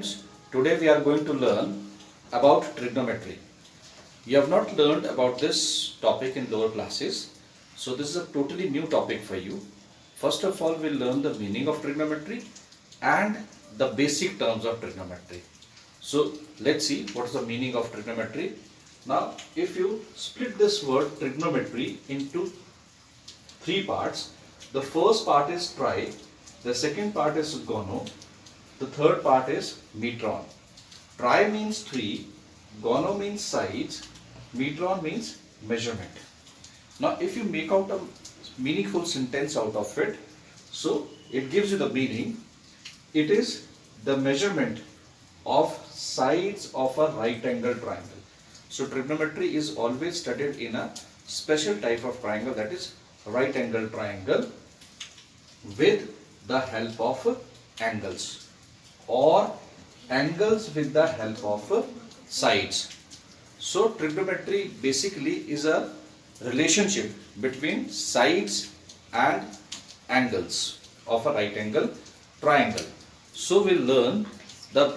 students, today we are going to learn about trigonometry. You have not learned about this topic in lower classes, so this is a totally new topic for you. First of all, we'll learn the meaning of trigonometry and the basic terms of trigonometry. So let's see what is the meaning of trigonometry. Now, if you split this word trigonometry into three parts, the first part is tri, the second part is gono, the third part is metron. Tri means three, gono means sides, metron means measurement. Now if you make out a meaningful sentence out of it, so it gives you the meaning. It is the measurement of sides of a right angle triangle. So trigonometry is always studied in a special type of triangle, that is right angle triangle with the help of angles, or angles with the help of sides. So trigonometry basically is a relationship between sides and angles of a right angle triangle. So we'll learn the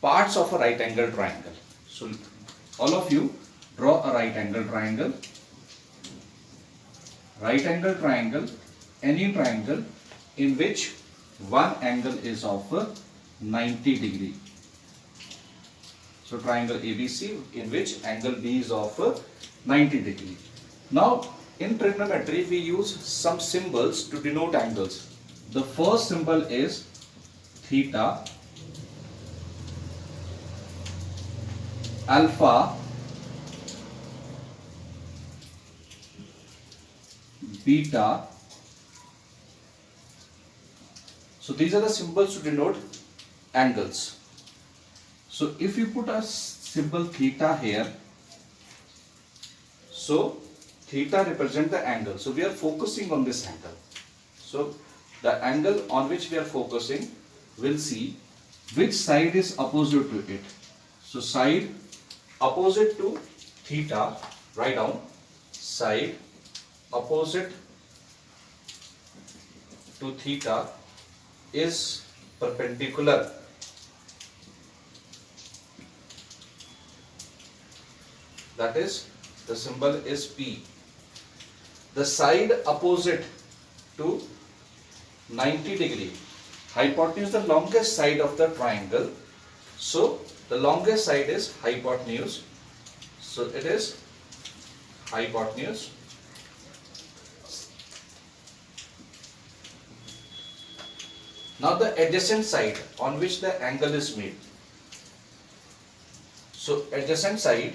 parts of a right angle triangle. So all of you draw a right angle triangle. Right angle triangle, any triangle in which one angle is of 90 degree. So triangle ABC in which angle B is of 90 degree. Now in trigonometry we use some symbols to denote angles. The first symbol is theta, alpha, beta. So these are the symbols to denote angles. So if you put a symbol theta here, so theta represents the angle. So we are focusing on this angle. So the angle on which we are focusing, we'll see which side is opposite to it. So side opposite to theta, write down side opposite to theta is perpendicular. That is, the symbol is P. The side opposite to 90 degree, hypotenuse, the longest side of the triangle. So the longest side is hypotenuse. So it is hypotenuse. Now the adjacent side on which the angle is made. So adjacent side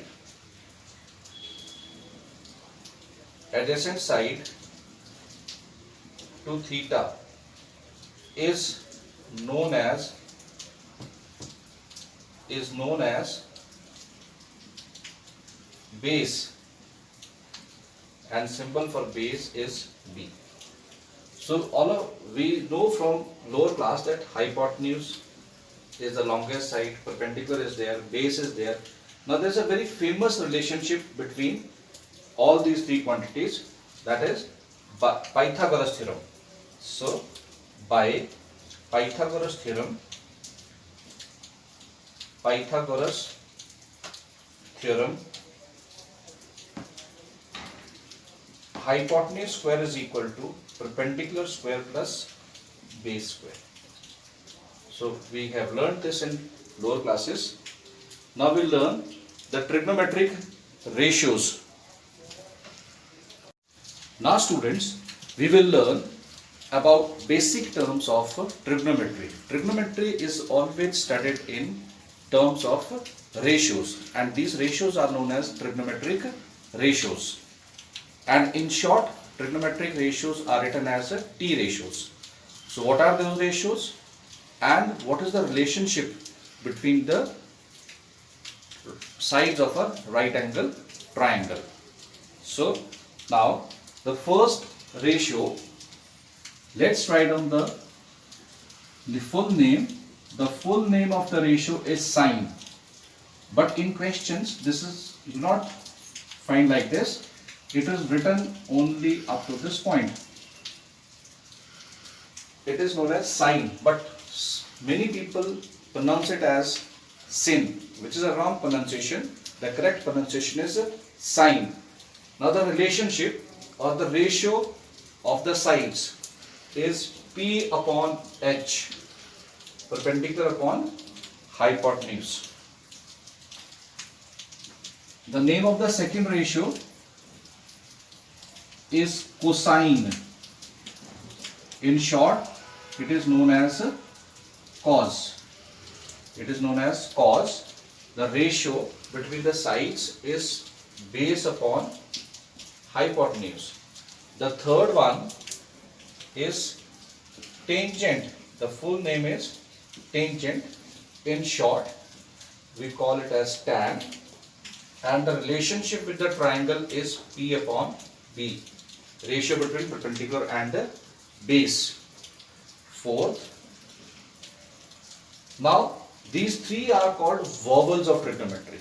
to theta is known as base, and symbol for base is B. So we know from lower class that hypotenuse is the longest side, perpendicular is there, base is there. Now there is a very famous relationship between all these three quantities, that is Pythagoras theorem. So by Pythagoras theorem, hypotenuse square is equal to perpendicular square plus base square. So we have learned this in lower classes. Now we learn the trigonometric ratios. Now students, we will learn about basic terms of trigonometry. Trigonometry is always studied in terms of ratios, and these ratios are known as trigonometric ratios. And in short, trigonometric ratios are written as T ratios. So what are those ratios and what is the relationship between the sides of a right angle triangle? So now the first ratio, let's write down the full name. The full name of the ratio is sine, but in questions this is not find like this. It is written only up to this point. it is known as sine, but many people pronounce it as sin, which is a wrong pronunciation. The correct pronunciation is sine. Now the relationship or the ratio of the sides is P upon H, perpendicular upon hypotenuse. The name of the second ratio is cosine. In short, it is known as cos. It is known as cos. The ratio between the sides is base upon hypotenuse. The third one is tangent. The full name is tangent. In short, we call it as tan. And the relationship with the triangle is P upon B. Ratio between perpendicular and the base. Fourth. Now, these three are called vowels of trigonometry,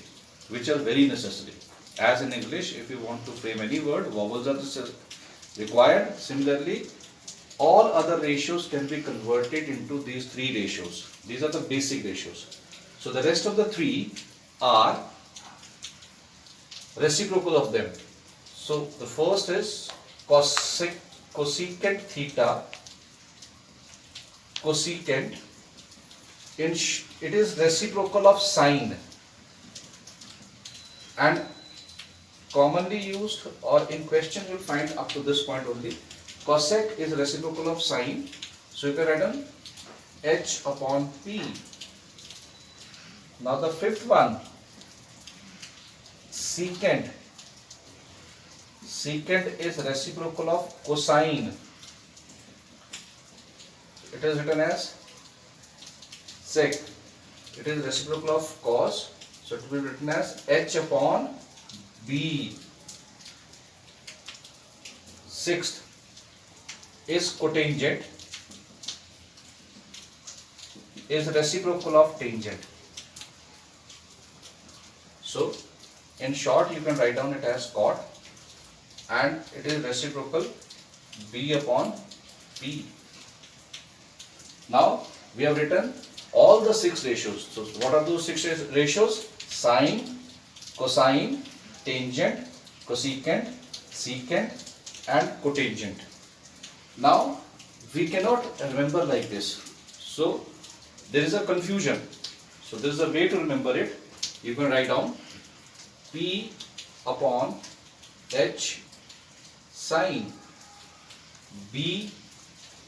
which are very necessary. As in English, if you want to frame any word, vowels are required. Similarly, all other ratios can be converted into these three ratios. These are the basic ratios. So the rest of the three are reciprocal of them. So the first is cosecant theta. Cosecant, it is reciprocal of sine, and commonly used or in question you will find up to this point only. Cosec is reciprocal of sine, so you can write on H upon P. Now the fifth one, secant. Secant is reciprocal of cosine. It is written as sec. It is reciprocal of cos, so it will be written as H upon B. Sixth is cotangent, is reciprocal of tangent. So in short you can write down it as cot, and it is reciprocal B upon P. Now we have written all the six ratios. So what are those six ratios? Sine, cosine, tangent, cosecant, secant and cotangent. Now we cannot remember like this. So there is a confusion. So there is a way to remember it. You can write down P upon H sine B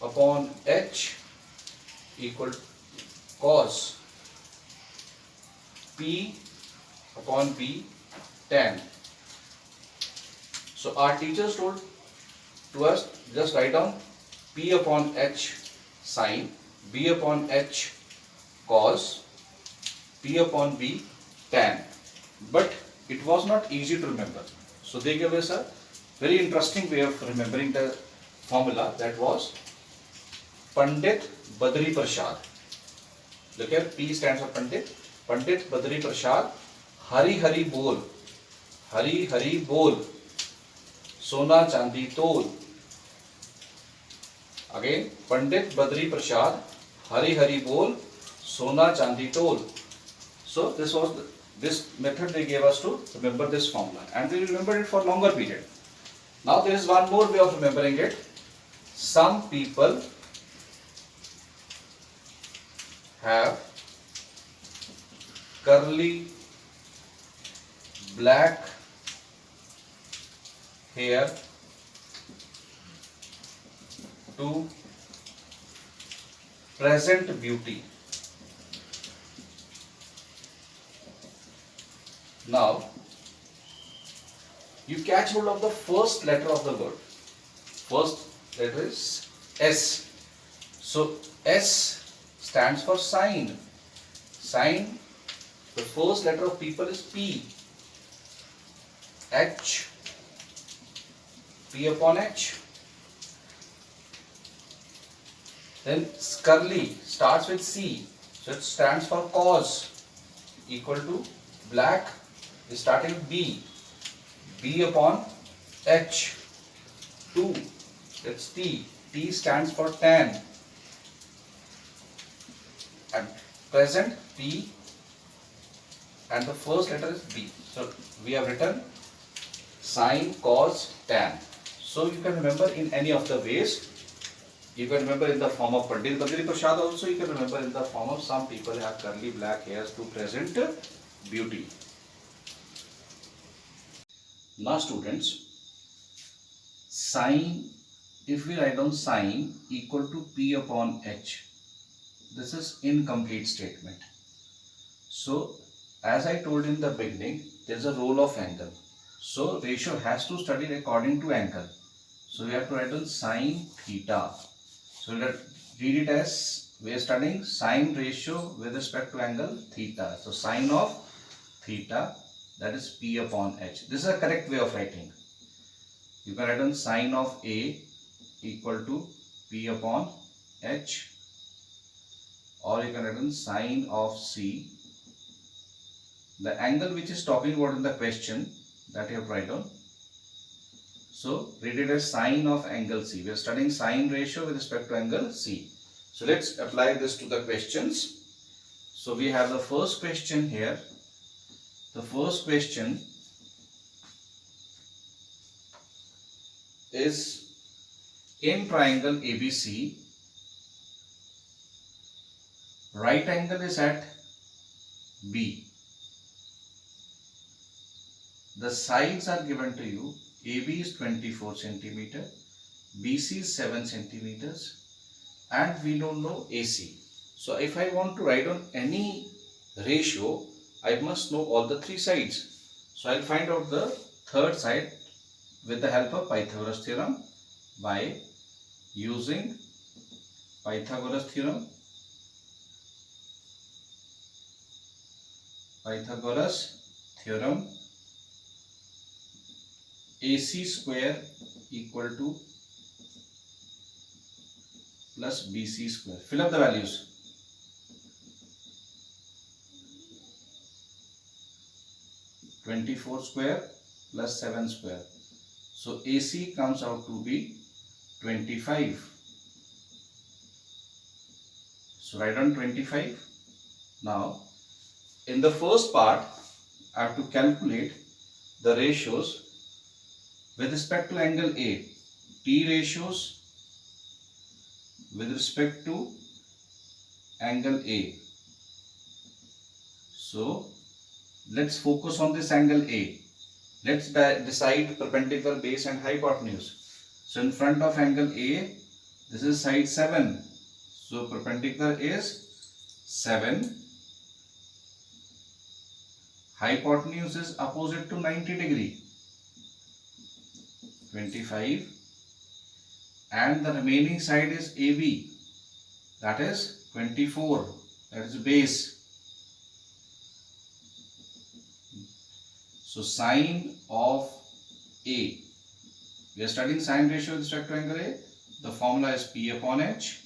upon H equal cos P upon B tan. So our teachers told to us, just write down P upon H sine, B upon H cos, P upon B tan. But it was not easy to remember. So they gave us a very interesting way of remembering the formula, that was Pandit Badri Prasad. Look here, P stands for Pandit. Pandit Badri Prasad, Hari Hari Bol, Hari Hari Bol, Sona Chandi Tol. Again, Pandit Badri Prasad, Hari Hari Bol, Sona Chandi Tol. So this was this method they gave us to remember this formula, and we remember it for longer period. Now there is one more way of remembering it. Some people have curly black hair to present beauty. Now you catch hold of the first letter of the word. First letter is S. So S stands for sine. Sine, the first letter of people is P. H, P upon H. Then curly starts with C, so it stands for cos, equal to black is starting with B. B upon H, 2, that's T. T stands for tan, At present P and the first letter is B. So we have written sine, cos, tan. So you can remember in any of the ways. You can remember in the form of Pandit Badri Prasad also. You can remember in the form of some people have curly black hairs to present beauty. Now students, sine, if we write down sine equal to P upon H, this is incomplete statement. So as I told in the beginning, there is a role of angle. So ratio has to study according to angle. So we have to write down sine theta. So let read it as we are studying sine ratio with respect to angle theta. So sine of theta, that is P upon H. This is a correct way of writing. You can write down sine of A equal to P upon H, or you can write down sine of C. The angle which is talking about in the question, that you have to write down. So read it as sine of angle C. We are studying sine ratio with respect to angle C. So let's apply this to the questions. So we have the first question here. The first question is in triangle ABC, right angle is at B. The sides are given to you. AB is 24 centimeter, BC is 7 centimeters, and we don't know AC. So if I want to write on any ratio, I must know all the three sides. So I'll find out the third side with the help of Pythagoras theorem by using Pythagoras theorem. Pythagoras theorem, AC square equal to plus BC square. Fill up the values. (24 square plus 7 square). So AC comes out to be 25. So write down 25. Now in the first part, I have to calculate the ratios with respect to angle A. T ratios with respect to angle A. So let's focus on this angle A. Let's decide perpendicular, base and hypotenuse. So in front of angle A, this is side 7. So perpendicular is 7. Hypotenuse is opposite to 90 degree, 25, and the remaining side is AB, that is 24, that is base. So sine of A, we are studying sine ratio with respect to angle A. The formula is P upon H,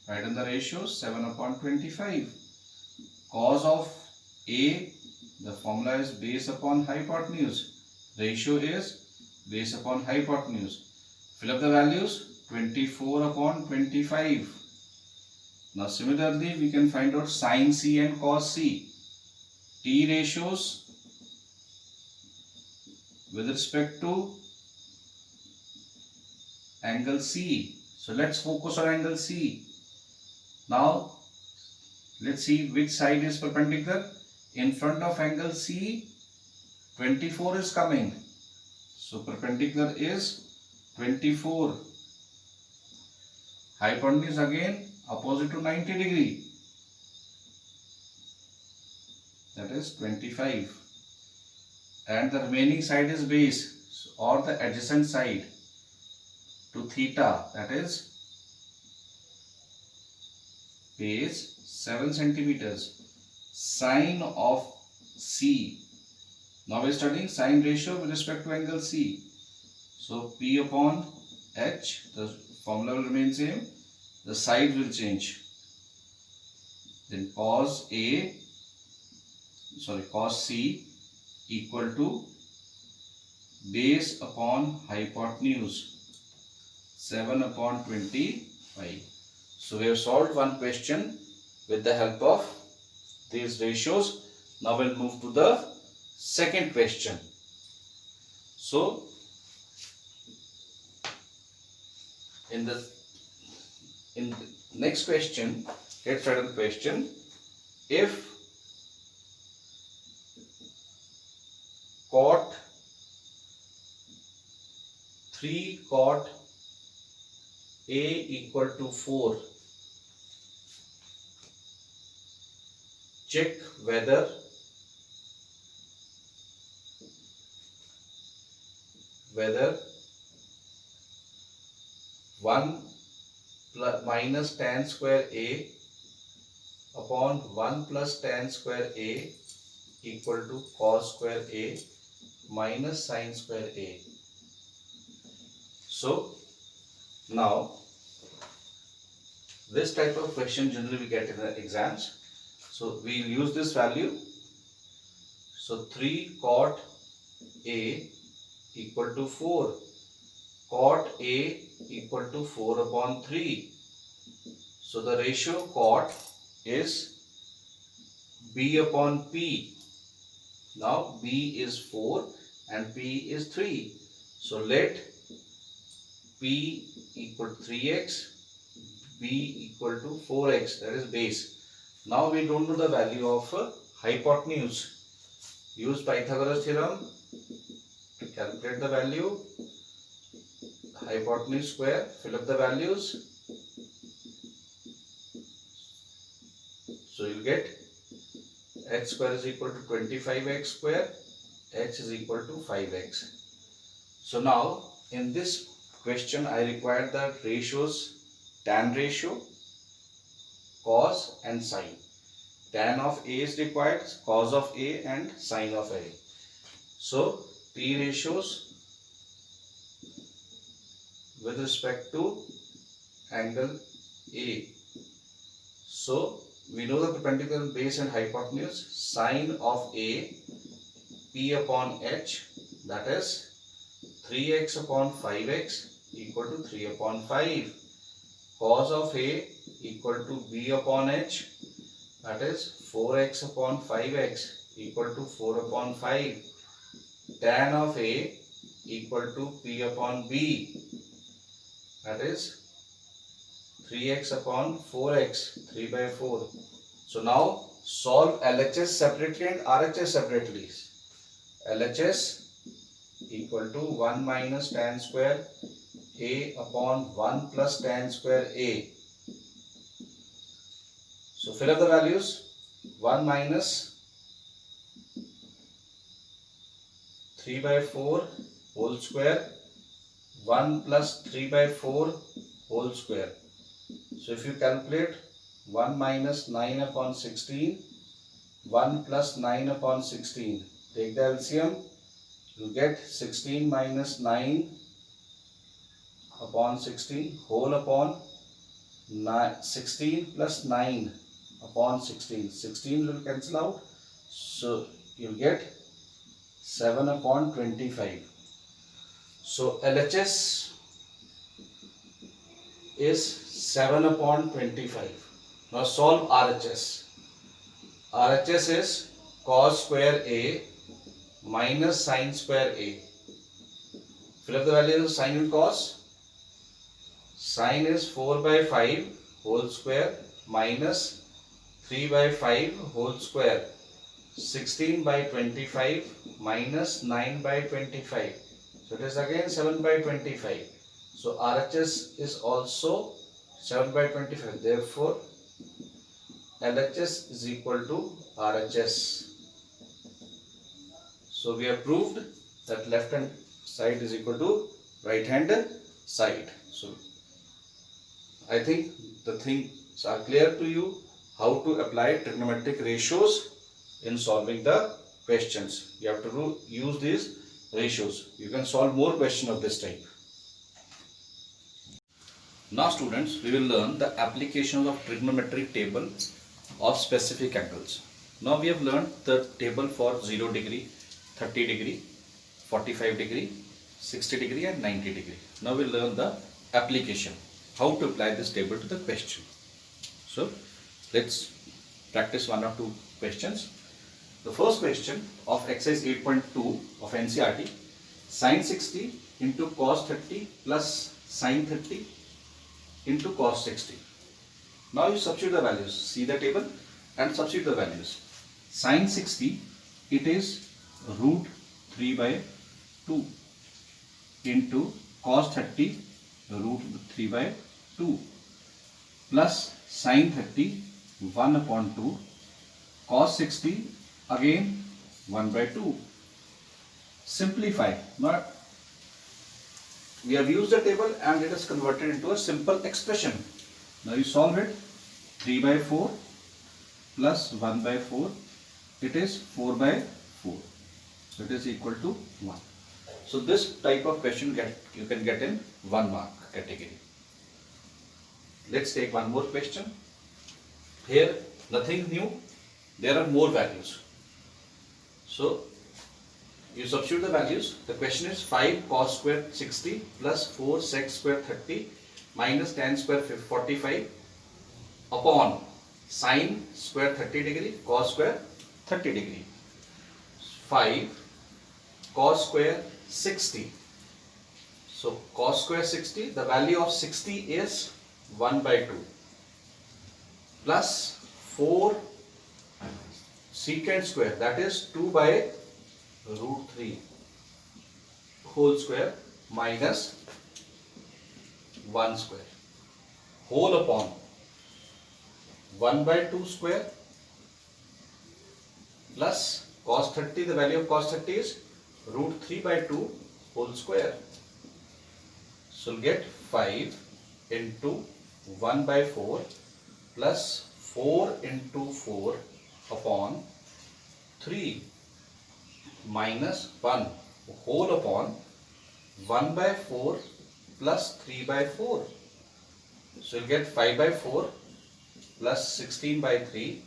write in the ratio 7 upon 25. Cos of A, the formula is base upon hypotenuse, ratio is base upon hypotenuse. Fill up the values, 24 upon 25. Now similarly we can find out sin C and cos C. T ratios with respect to angle C. So let's focus on angle C. Now let's see which side is perpendicular. In front of angle C, 24 is coming. So perpendicular is 24. Hypotenuse again opposite to 90 degree. That is 25. And the remaining side is base or the adjacent side to theta, that is base 7 centimeters. Sine of C. Now we are studying sine ratio with respect to angle C. So P upon H, the formula will remain same, the side will change. Then cos C equal to base upon hypotenuse, 7 upon 25. So we have solved one question with the help of these ratios. Now we'll move to the second question. So in the next question, let's try the question. If cot 3 cot A equal to 4, check whether whether 1 minus tan square A upon 1 plus tan square A equal to cos square A minus sin square A. So now this type of question generally we get in the exams. So we will use this value. So 3 cot A equal to 4. Cot A equal to 4 upon 3. So the ratio cot is B upon P. Now B is 4 and P is 3. So let P equal to 3x, B equal to 4x, that is base. Now we don't know the value of hypotenuse. Use Pythagoras theorem to calculate the value. Hypotenuse square, fill up the values. So you get h square is equal to 25x square, h is equal to 5x. So now in this question I require the ratios tan ratio, cos and sine. Tan of A is required, cos of A and sine of A. So T ratios with respect to angle A. So we know the perpendicular base and hypotenuse. Sine of A, P upon H, that is 3x upon 5x equal to 3 upon 5. Cos of A equal to B upon H, that is 4x upon 5x equal to 4 upon 5. Tan of A equal to P upon B, that is 3x upon 4x, 3 by 4. So now solve LHS separately and RHS separately. LHS equal to 1 minus tan square A upon 1 plus tan square A. So fill up the values. 1 minus 3 by 4 whole square, 1 plus 3 by 4 whole square. So if you calculate 1 minus 9 upon 16, 1 plus 9 upon 16, take the LCM, you get 16 minus 9 upon 16 whole upon 16 plus 9 upon 16. 16 will cancel out. So you get 7 upon 25. So LHS is 7 upon 25. Now solve RHS. RHS is cos square A minus sin square A. Fill up the values of sin and cos. Sin is 4 by 5 whole square minus 3 by 5 whole square. 16 by 25 minus 9 by 25. So it is again 7 by 25. So RHS is also 7 by 25. Therefore, LHS is equal to RHS. So we have proved that left hand side is equal to right hand side. So I think the things are clear to you how to apply trigonometric ratios in solving the questions. You have to use these ratios. You can solve more questions of this type. Now students, we will learn the applications of trigonometric table of specific angles. Now we have learned the table for 0 degree, 30 degree, 45 degree, 60 degree and 90 degree. Now we will learn the application, how to apply this table to the question. So let's practice one or two questions. The first question of exercise 8.2 of NCERT, sin 60 into cos 30 plus sin 30 into cos 60. Now you substitute the values, see the table and substitute the values. Sin 60, it is root 3 by 2 into cos 30 root 3 by 2 plus sin 30 1 upon 2 cos 60 again 1 by 2. Simplify. Now we have used the table and it is converted into a simple expression. Now you solve it. 3 by 4 plus 1 by 4, it is 4 by 4. So it is equal to 1. So this type of question you can get in 1 mark category. Let's take one more question. Here nothing new, there are more values. So you substitute the values. The question is 5 cos square 60 plus 4 sec square 30 minus tan square 45 upon sin square 30 degree cos square 30 degree. 5 cos square 60. So cos square 60, the value of 60 is 1 by 2 plus 4 secant square, that is 2 by root 3 whole square minus 1 square whole upon 1 by 2 square plus cos 30, the value of cos 30 is root 3 by 2 whole square. So we'll get 5 into 1 by 4 plus 4 into 4 upon 3 minus 1 whole upon 1 by 4 plus 3 by 4. So you'll get 5 by 4 plus 16 by 3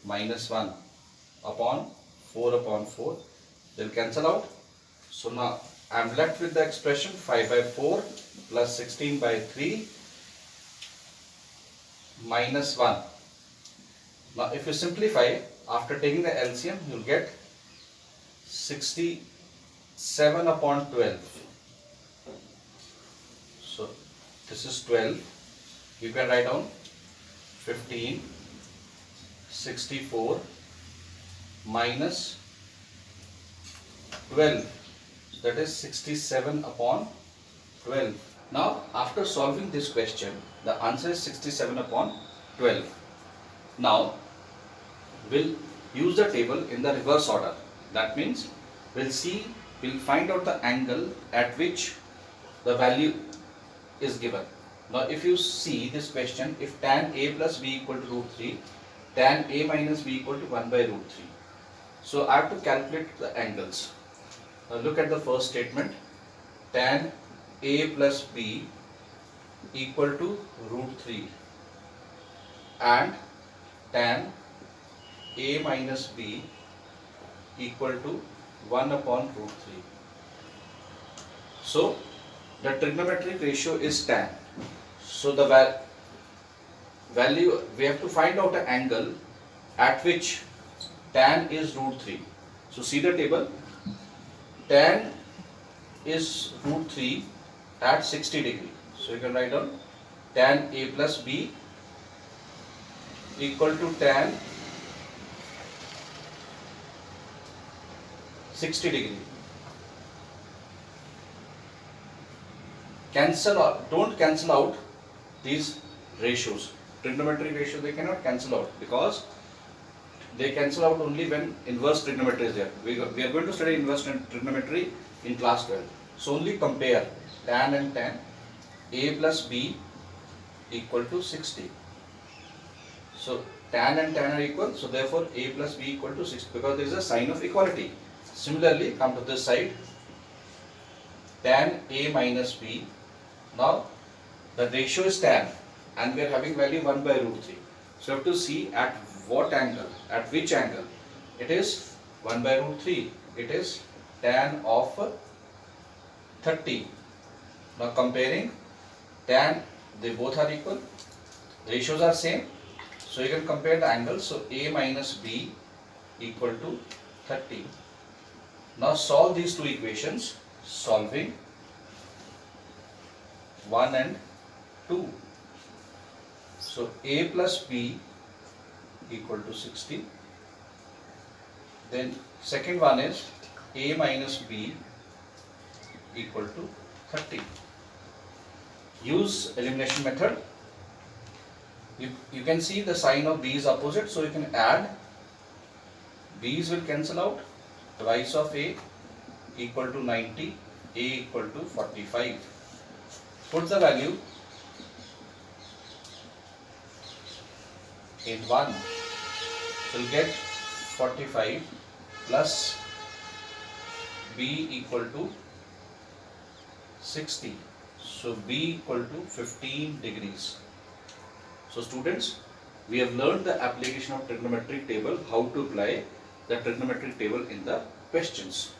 minus 1 upon 4 upon 4. They'll cancel out. So now I am left with the expression 5 by 4 plus 16 by 3 minus 1. Now if you simplify, after taking the LCM, you will get 67 upon 12. So this is 12. You can write down 15, 64 minus 12. So that is 67 upon 12. Now after solving this question, the answer is 67 upon 12. Now we'll use the table in the reverse order. That means we'll find out the angle at which the value is given. Now if you see this question, if tan A plus B equal to root 3, tan A minus B equal to 1 by root 3. So I have to calculate the angles. Now look at the first statement. Tan A plus B equal to root 3 and tan A minus B equal to 1 upon root 3. So the trigonometric ratio is tan. So the value, we have to find out an angle at which tan is root 3. So see the table. Tan is root 3 at 60 degree. So you can write down tan A plus B equal to tan 60 degree. Don't cancel out these ratios. Trigonometric ratio they cannot cancel out because they cancel out only when inverse trigonometry is there. We are going to study inverse trigonometry in class 12. So only compare tan and tan. A plus B equal to 60. So tan and tan are equal. So therefore A plus B equal to 60 because there is a sign of equality. Similarly, come to this side. Tan A minus B. Now the ratio is tan and we are having value 1 by root 3. So you have to see at what angle, at which angle. It is 1 by root 3. It is tan of 30. Now comparing tan, they both are equal. Ratios are same. So you can compare the angles. So A minus B equal to 30. Now solve these two equations, solving 1 and 2. So A plus B equal to 60. Then second one is A minus B equal to 30. Use elimination method. You can see the sign of B is opposite, so you can add. B's will cancel out. Twice of A equal to 90, A equal to 45. Put the value in 1. So you'll get 45 plus B equal to 60. So B equal to 15 degrees. So students, we have learned the application of trigonometric table, how to apply the trigonometric table in the questions.